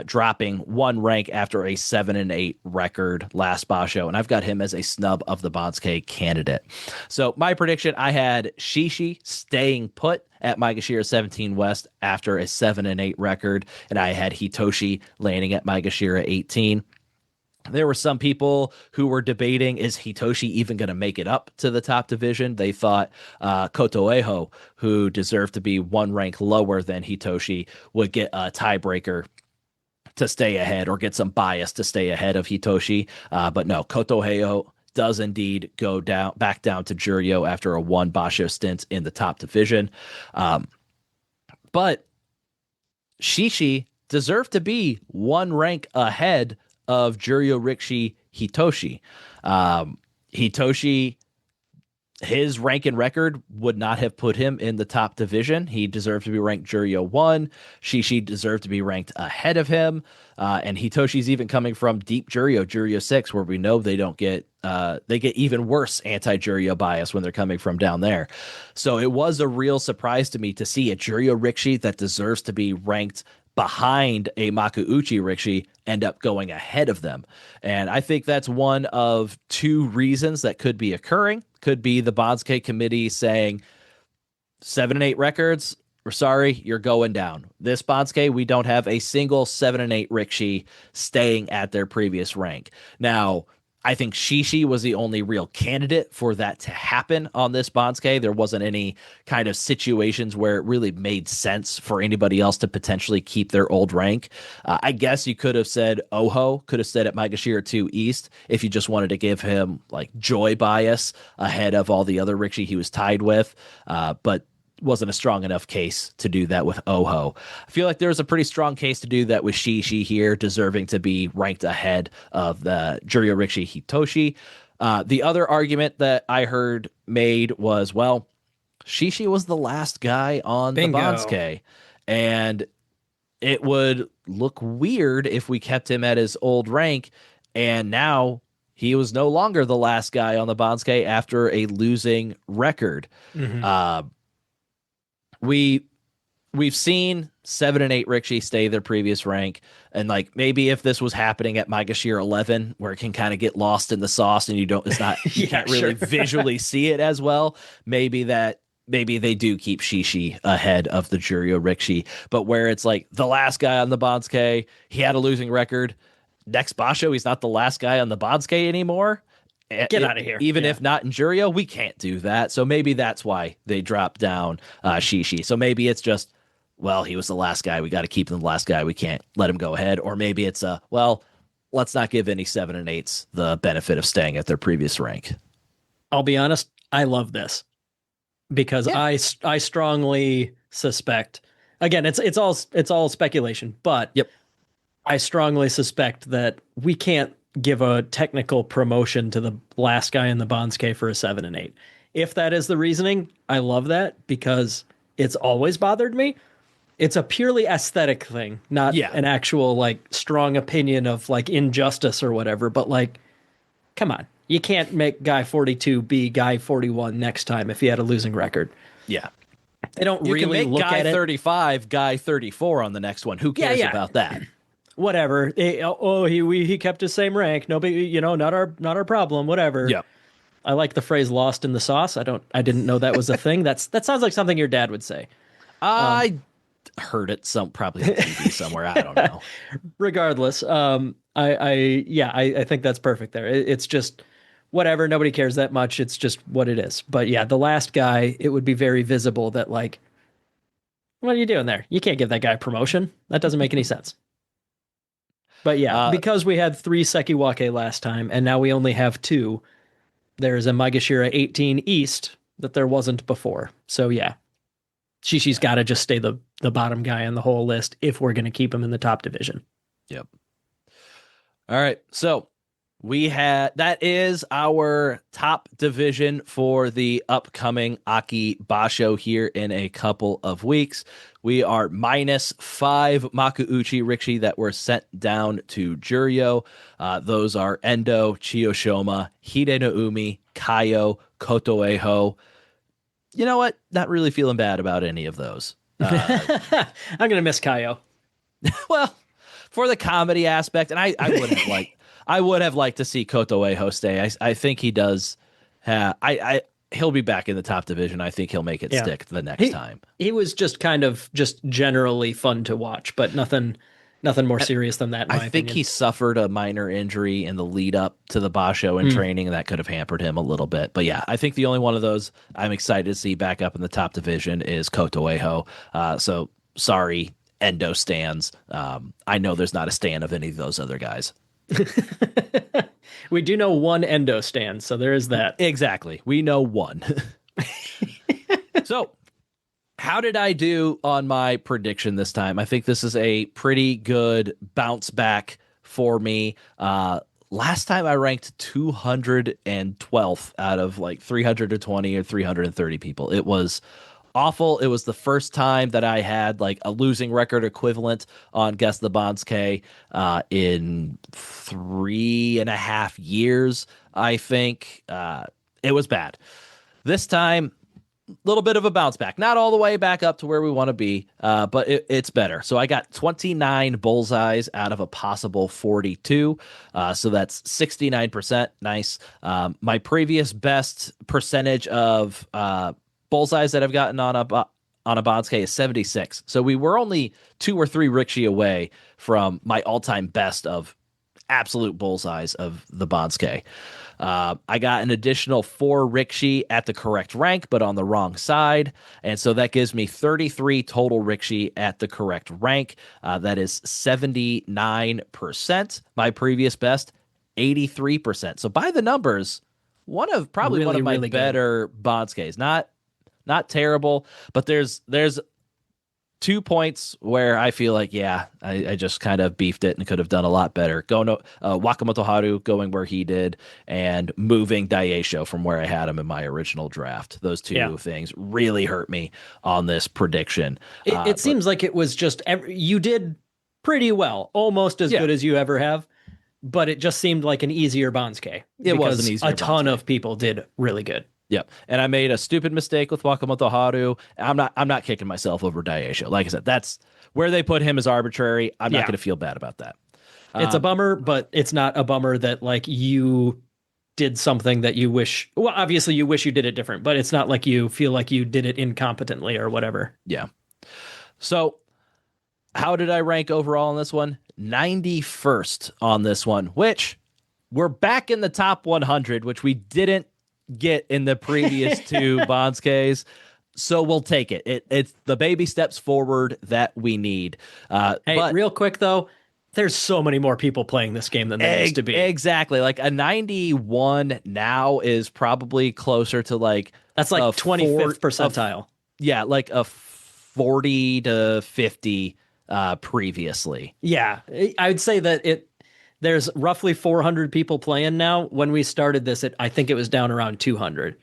dropping 1 rank after a 7-8 record last basho. And I've got him as a snub of the Banzuke candidate. So my prediction, I had Shishi staying put at Maegashira 17 West after a 7-8 record, and I had Hitoshi landing at Maegashira 18. There were some people who were debating, is Hitoshi even going to make it up to the top division? They thought Kotoeho, who deserved to be 1 rank lower than Hitoshi, would get a tiebreaker to stay ahead or get some bias to stay ahead of Hitoshi. But no, Kotoeho does indeed go back down to Juryo after a 1 basho stint in the top division. But Shishi deserved to be 1 rank ahead of Juryo Rikshi Hitoshi. Hitoshi, his rank and record would not have put him in the top division. He deserved to be ranked Juryo 1. Shishi deserved to be ranked ahead of him. And Hitoshi's even coming from deep Juryo 6, where we know they don't get they get even worse anti-Juryo bias when they're coming from down there. So it was a real surprise to me to see a Juryo Rikshi that deserves to be ranked behind a Makuuchi Rikshi end up going ahead of them. And I think that's one of 2 reasons that could be occurring. Could be the Banzuke committee saying 7-8 records, we're sorry, you're going down. This Banzuke, we don't have a single 7-8 Rikshi staying at their previous rank. Now, I think Shishi was the only real candidate for that to happen on this Banzuke. There wasn't any kind of situations where it really made sense for anybody else to potentially keep their old rank. I guess you could have said Oho, could have said at Maegashira 2 East if you just wanted to give him like joy bias ahead of all the other Rikshi he was tied with. But wasn't a strong enough case to do that with Oho. I feel like there's a pretty strong case to do that with Shishi here, deserving to be ranked ahead of the Juryo Rikshi Hitoshi. The other argument that I heard made was, well, Shishi was the last guy on Bingo. the Banzuke, and it would look weird if we kept him at his old rank, and now he was no longer the last guy on the Banzuke after a losing record. Mm-hmm. We we've seen 7 and 8 Rikshi stay their previous rank. And like maybe if this was happening at Maegashira 11, where it can kind of get lost in the sauce and you Yeah, can't really sure. visually see it as well, maybe they do keep Shishi ahead of the Juryo Rikshi. But where it's like the last guy on the Banzuke, he had a losing record. Next Basho, he's not the last guy on the Banzuke anymore. Get out of here. Even Yeah. if not in Juryo, we can't do that. So maybe that's why they dropped down Shishi. So maybe it's just, well, he was the last guy. We got to keep him the last guy. We can't let him go ahead. Or maybe it's well, let's not give any 7 and 8s the benefit of staying at their previous rank. I'll be honest, I love this because Yeah. I strongly suspect, again, it's all speculation, but Yep. I strongly suspect that we can't give a technical promotion to the last guy in the Banzuke for a 7 and 8. If that is the reasoning, I love that because it's always bothered me. It's a purely aesthetic thing, not Yeah. an actual like strong opinion of like injustice or whatever, but like come on. You can't make guy 42 be guy 41 next time if he had a losing record. Yeah. They don't You can really make look guy at it. 35, guy 34 on the next one. Who Yeah, cares yeah. about that? Whatever. He kept his same rank. No big, not our problem. Whatever. Yep. I like the phrase "lost in the sauce." I didn't know that was a thing. That sounds like something your dad would say. I heard it probably on TV somewhere. I don't know. Regardless, I think that's perfect there. It's just whatever. Nobody cares that much. It's just what it is. But yeah, the last guy, it would be very visible that like, what are you doing there? You can't give that guy a promotion. That doesn't make any sense. But yeah, Uh, because we had 3 Sekiwake last time, and now we only have 2, there's a Maegashira 18 East that there wasn't before. So yeah, Shishi's got to just stay the bottom guy on the whole list if we're going to keep him in the top division. yep. All right. So that is our top division for the upcoming Aki Basho here in a couple of weeks. We are -5 Makuuchi Rikshi that were sent down to Juryo. Those are Endo, Chiyoshoma, Hide no Umi, Kaio, Kotoeho. You know what? Not really feeling bad about any of those. I'm going to miss Kaio. Well, for the comedy aspect, and I would have liked to see Kotoeho stay. I think he does. He'll be back in the top division. I think he'll make it Yeah. stick the next time. He was just kind of just generally fun to watch, but nothing more serious than that in my I think opinion. he suffered a minor injury in the lead up to the Basho and training, and that could have hampered him a little bit. But yeah, I think the only one of those I'm excited to see back up in the top division is Kotoeho. So sorry, Endo stands. I know there's not a stand of any of those other guys. We do know one Endo stand, so there is that. Exactly. We know one. So, how did I do on my prediction this time? I think this is a pretty good bounce back for me. Last time I ranked 212th out of like 320 or 330 people. It was awful. It was the first time that I had like a losing record equivalent on Guess the Banzuke in 3.5 years, I think. It was bad. This time, a little bit of a bounce back. Not all the way back up to where we want to be, but it's better. So I got 29 bullseyes out of a possible 42. So that's 69%. Nice. My previous best percentage of bullseyes that I've gotten on a Banzuke is 76. So we were only 2 or 3 Rikshi away from my all-time best of absolute bullseyes of the Banzuke. I got an additional 4 Rikshi at the correct rank, but on the wrong side. And so that gives me 33 total Rikshi at the correct rank. That is 79%. My previous best, 83%. So by the numbers, probably one of my Really good. better Banzukes. Not terrible, but there's 2 points where I feel like, yeah, I just kind of beefed it and could have done a lot better. Wakamoto Haru going where he did and moving Daisho from where I had him in my original draft. Those two things really hurt me on this prediction. It seems like it was just you did pretty well, almost as good as you ever have, but it just seemed like an easier Banzuke. It was an easier a ton Banzuke. of people did really good. Yep. And I made a stupid mistake with Wakamoto Haru. I'm not kicking myself over Daisho. Like I said, that's where they put him as arbitrary. I'm not Yeah, going to feel bad about that. it's a Um, bummer, but it's not a bummer that like you did something that you wish. Well, obviously you wish you did it different, but it's not like you feel like you did it incompetently or whatever. yeah. So how did I rank overall on this one? 91st on this one, which we're back in the top 100, which we didn't get in the previous two Bonskes. So we'll take it. It's the baby steps forward that we need. Hey, But real quick though, there's so many more people playing this game than there used to be. exactly, like a 91 now is probably closer to like That's a like 25th four, percentile. yeah, like a 40 to 50 previously. Yeah, I would say that there's roughly 400 people playing now. When we started this, I think it was down around 200.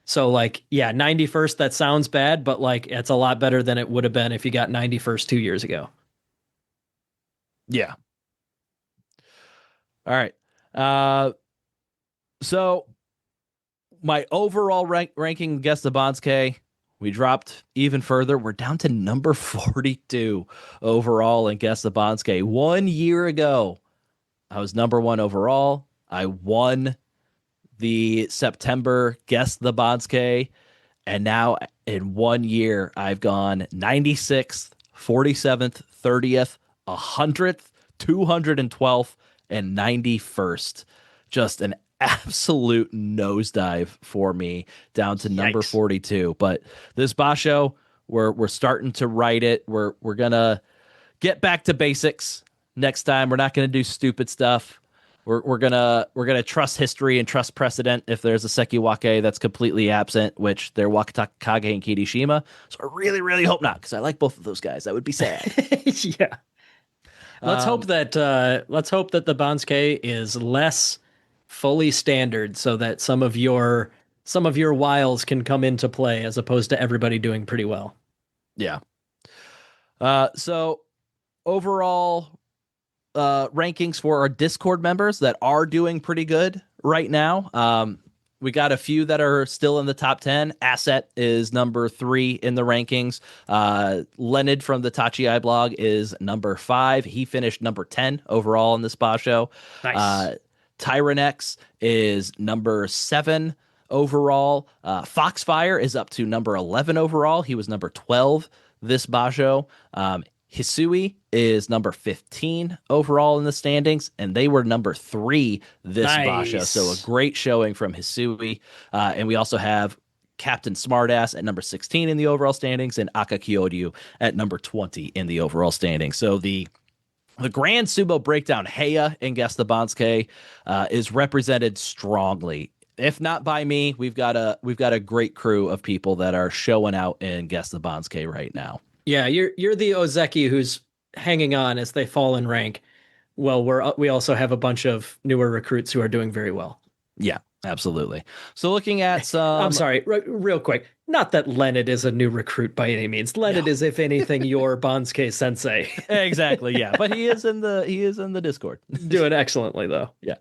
So like, yeah, 91st, that sounds bad, but like it's a lot better than it would have been if you got 91st 2 years ago. Yeah. All right. Uh, so my overall ranking Guess the Bonds K, we dropped even further. We're down to number 42 overall in Guess the Bonds K. 1 year ago, I was number one overall. I won the September Guess the Bonds K. And now in 1 year, I've gone 96th, 47th, 30th, 100th, 212th, and 91st. Just an absolute nosedive for me down to number Yikes. 42. But this basho, we're starting to write it. We're gonna get back to basics next time. We're not gonna do stupid stuff. We're gonna trust history and trust precedent if there's a Sekiwake that's completely absent, which they're Wakatakage and Kirishima. So I really, really hope not, because I like both of those guys. That would be sad. Yeah. Let's hope that the Banzuke is less fully standard so that some of your wiles can come into play as opposed to everybody doing pretty well. Yeah. So overall rankings for our Discord members that are doing pretty good right now. We got a few that are still in the top 10. Asset is number 3 in the rankings. Leonid from the Tachi Eye blog is number 5. He finished number 10 overall in this spa show. Nice. Tyranex is number 7 overall. Foxfire is up to number 11 overall. He was number 12 this basho. Hisui is number 15 overall in the standings, and they were number 3 this basho. So a Nice. great showing from Hisui. And we also have Captain Smartass at number 16 in the overall standings, and Aka Kyoryu at number 20 in the overall standings. So the Grand Sumo Breakdown Heya in Guess the Bansuke is represented strongly. If not by me, we've got a great crew of people that are showing out in Guess the Bansuke right now. Yeah, you're the Ozeki who's hanging on as they fall in rank. Well, we also have a bunch of newer recruits who are doing very well. Yeah, absolutely. So looking at I'm some sorry, real quick. Not that Leonid is a new recruit by any means. Leonid no, is, if anything, your Bansuke sensei. exactly, yeah, but he is in the Discord. Doing excellently though. Yeah.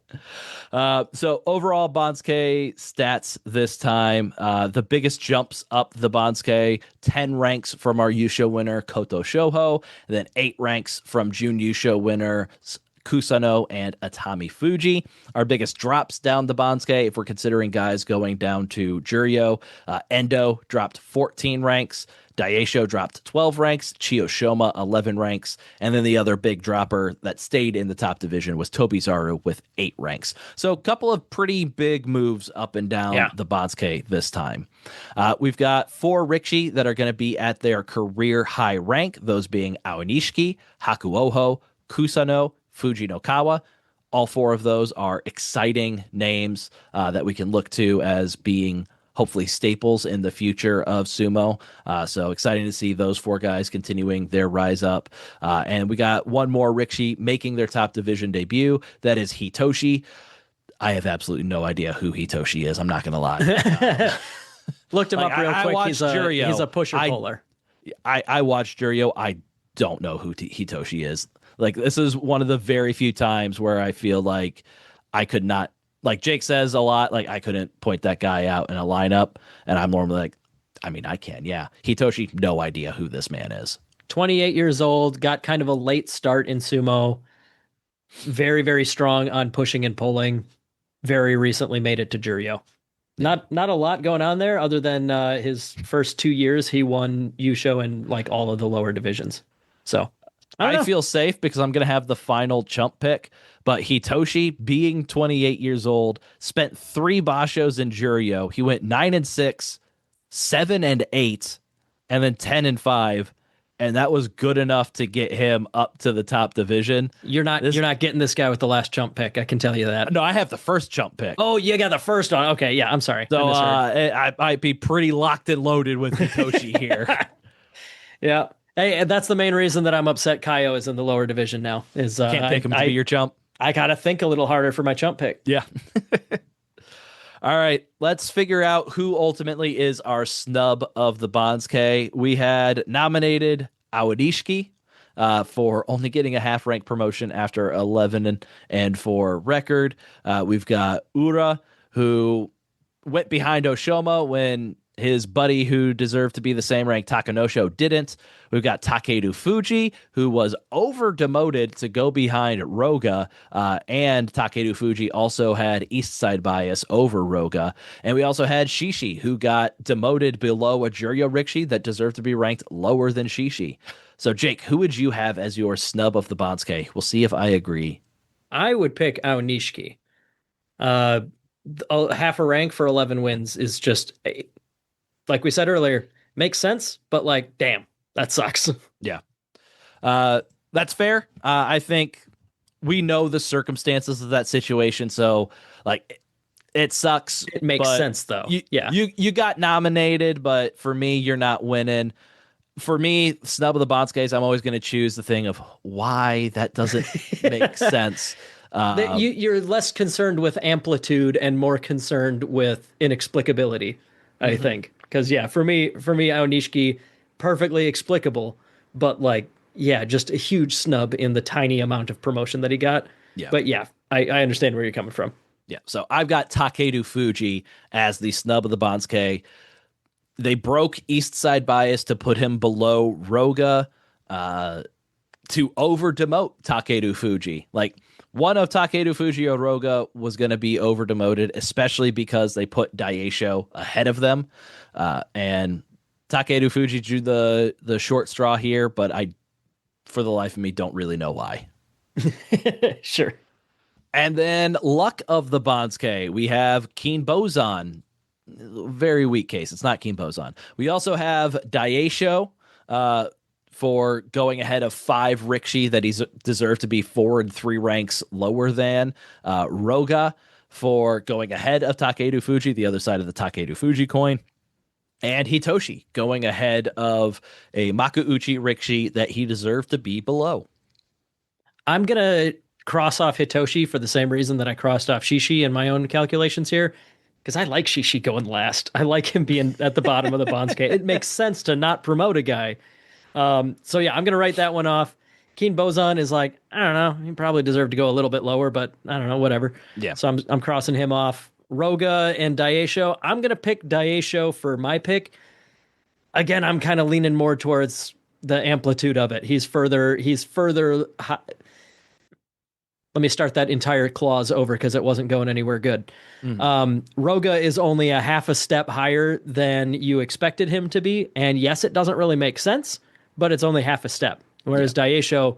So overall Bonsuke stats this time, the biggest jumps up the Bonsuke, 10 ranks from our Yusho winner Koto Shoho, and then 8 ranks from Jun Yusho winner Kusano and Atami Fuji. Our biggest drops down the Bonsuke, if we're considering guys going down to Juryo, Endo dropped 14 ranks. Daisho dropped 12 ranks, Chiyoshoma 11 ranks, and then the other big dropper that stayed in the top division was Tobizaru with 8 ranks. So a couple of pretty big moves up and down Yeah. the Bonsuke this time. We've got 4 Rikshi that are going to be at their career high rank, those being Aonishiki, Hakuoho, Kusano, Fujinokawa. All 4 of those are exciting names that we can look to as being hopefully staples in the future of sumo. So exciting to see those 4 guys continuing their rise up. And we got one more Rikshi making their top division debut. That is Hitoshi. I have absolutely no idea who Hitoshi is. I'm not going to lie. Looked him Like, up real I quick. watched Juryo. He's a pusher puller. I watched Juryo. I don't know who Hitoshi is. Like, this is one of the very few times where I feel like I could not like Jake says a lot, like I couldn't point that guy out in a lineup, and I'm normally like, I mean, I can, yeah. Hitoshi, no idea who this man is. 28 years old, got kind of a late start in sumo. Very, very strong on pushing and pulling. Very recently made it to Juryo. Yeah. Not a lot going on there other than his first 2 years he won Yusho in like all of the lower divisions. So I don't I know. feel safe because I'm going to have the final chump pick. But Hitoshi, being 28 years old, spent three bashos in Juryo. He went 9-6, 7-8, and then 10-5. And that was good enough to get him up to the top division. You're This not getting this guy with the last jump pick. I can tell you that. No, I have the first chump pick. Oh, you got the first one. Okay, yeah, I'm sorry. I So misheard. I might be pretty locked and loaded with Hitoshi here. Yeah. Hey, and that's the main reason that I'm upset Kaio is in the lower division now. Is Can't pick him to be your chump. I gotta think a little harder for my jump pick. Yeah. All right, let's figure out who ultimately is our snub of the Banzuke. We had nominated Awadishiki for only getting a half rank promotion after 11 and 4 record. We've got Ura, who went behind Oshoma when his buddy who deserved to be the same rank, Takanosho, didn't. We've got Takeru Fuji, who was over demoted to go behind Roga, and Takeru Fuji also had East Side bias over Roga. And we also had Shishi, who got demoted below a Juryo Rikishi that deserved to be ranked lower than Shishi. So, Jake, who would you have as your snub of the Banzuke? We'll see if I agree. I would pick Aonishiki. Uh, half a rank for 11 wins is just like we said earlier, makes sense, but like, damn, that sucks. Yeah. That's fair. I think we know the circumstances of that situation, so like it sucks. It makes but sense though. You, Yeah. you got nominated, but for me, you're not winning. For me, snub of the Banskes, I'm always going to choose the thing of why that doesn't make sense. You're less concerned with amplitude and more concerned with inexplicability, I think. Because yeah, for me, Aonishiki, perfectly explicable, but like, yeah, just a huge snub in the tiny amount of promotion that he got. Yeah. But yeah, I understand where you're coming from. Yeah. So I've got Takeru Fuji as the snub of the Bansuke. They broke East Side bias to put him below Roga, to over demote Takeru Fuji. Like one of Takeru Fuji or Roga was going to be over demoted, especially because they put Daisho ahead of them. And Takeru Fuji drew the short straw here, but I, for the life of me, don't really know why. Sure. And then luck of the Bansuke, we have Keen Bozan. Very weak case. It's not Keen Bozan. We also have Daisho for going ahead of 5 Rikishi that he's deserved to be 4 and 3 ranks lower than. Roga for going ahead of Takeru Fuji, the other side of the Takeru Fuji coin. And Hitoshi going ahead of a Makuuchi Rikishi that he deserved to be below. I'm gonna cross off Hitoshi for the same reason that I crossed off Shishi in my own calculations here, because I like Shishi going last. I like him being at the bottom of the Bansuke. It makes sense to not promote a guy. So yeah, I'm gonna write that one off. Keen Bozan is like, I don't know, he probably deserved to go a little bit lower, but I don't know, whatever. Yeah. So I'm crossing him off. Roga and Daisho. I'm gonna pick Daisho for my pick. Again, I'm kind of leaning more towards the amplitude of it. He's further let me start that entire clause over because it wasn't going anywhere good. Roga is only a half a step higher than you expected him to be. And yes, it doesn't really make sense, but it's only half a step. Whereas Daisho,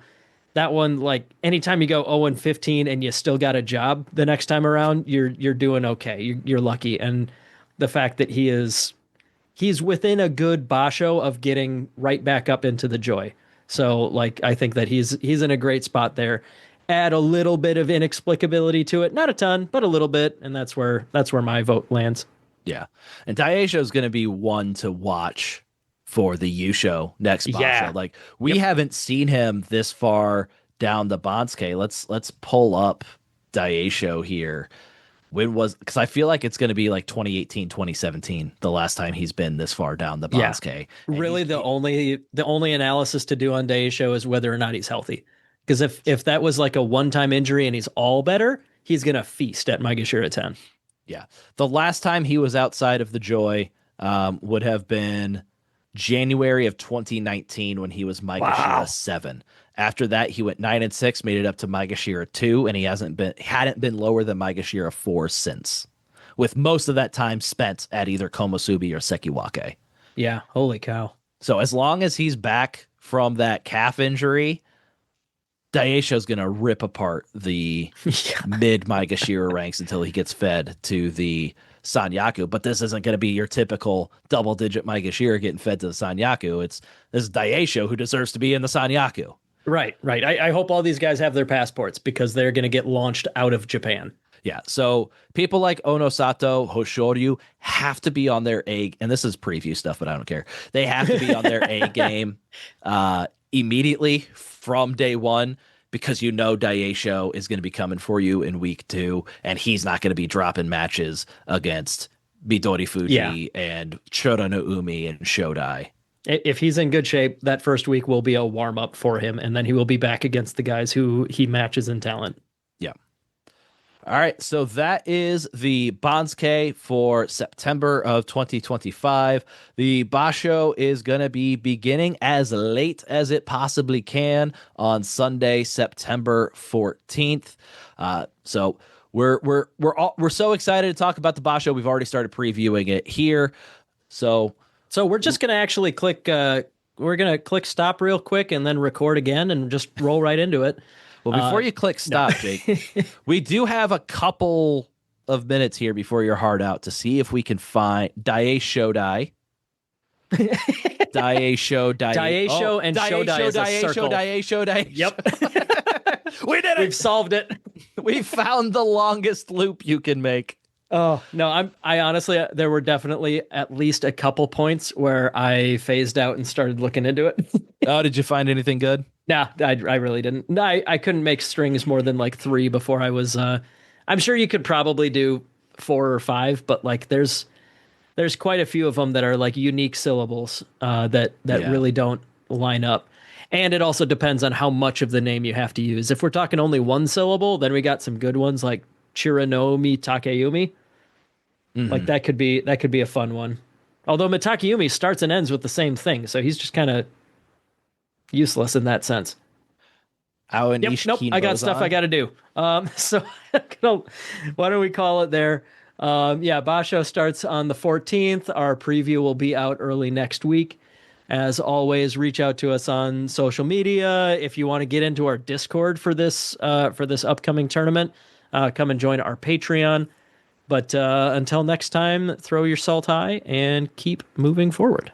that one, like anytime you go 0-15 and you still got a job the next time around, you're doing okay. You're lucky. And the fact that he's within a good basho of getting right back up into the joy. So like I think that he's in a great spot there. Add a little bit of inexplicability to it, not a ton, but a little bit, and that's where my vote lands. Yeah. And Daisho is going to be one to watch for the Yusho next Basho. Yeah. Like we haven't seen him this far down the Bansuke. Let's pull up Daisho here. When was, because I feel like it's going to be like 2018, 2017, the last time he's been this far down the Bansuke. Really, the only analysis to do on Daisho is whether or not he's healthy. Because if that was like a one-time injury and he's all better, he's gonna feast at Maegashira 10. Yeah. The last time he was outside of the Joy would have been January of 2019 when he was Maegashira Wow. 7. After that, he went 9-6, made it up to Maegashira 2, and he hadn't been lower than Maegashira 4 since. With most of that time spent at either Komosubi or Sekiwake. Yeah, holy cow. So as long as he's back from that calf injury, Daisho's going to rip apart the Yeah. mid Maegashira ranks until he gets fed to the Sanyaku. But this isn't going to be your typical double digit Maegashira getting fed to the Sanyaku. This is Daisho who deserves to be in the Sanyaku. Right, right. I hope all these guys have their passports because they're going to get launched out of Japan. Yeah. So people like Onosato, Hoshoryu have to be on their A, and this is preview stuff, but I don't care. They have to be on their A game immediately from day one because you know Daisho is going to be coming for you in week 2, and he's not going to be dropping matches against Midori Fuji and Shota no Umi and Shodai. If he's in good shape, that first week will be a warm up for him, and then he will be back against the guys who he matches in talent. Yeah. All right, so that is the Banzuke for September of 2025. The basho is going to be beginning as late as it possibly can on Sunday, September 14th. So we're so excited to talk about the basho. We've already started previewing it here. So we're just going to actually click. We're going to click stop real quick and then record again and just roll right into it. Well, before you click stop, Jake, we do have a couple of minutes here before you're hard out to see if we can find Daisho Dai. Daisho Dai. Daisho and Shodai is a circle. Daisho. Yep. We did it. We've solved it. We found the longest loop you can make. Oh, no, I honestly, there were definitely at least a couple points where I phased out and started looking into it. Oh, did you find anything good? No, I really didn't. No, I couldn't make strings more than like 3 before I was, I'm sure you could probably do 4 or 5, but like there's quite a few of them that are like unique syllables that really don't line up. And it also depends on how much of the name you have to use. If we're talking only one syllable, then we got some good ones like Chiranomi Takeyumi. Mm-hmm. Like that could be a fun one. Although Mitakeyumi starts and ends with the same thing, so he's just kind of useless in that sense. Nope, I got stuff I got to do. So why don't we call it there? Basho starts on the 14th. Our preview will be out early next week. As always, reach out to us on social media if you want to get into our Discord for this upcoming tournament. Come and join our Patreon. But until next time, throw your salt high and keep moving forward.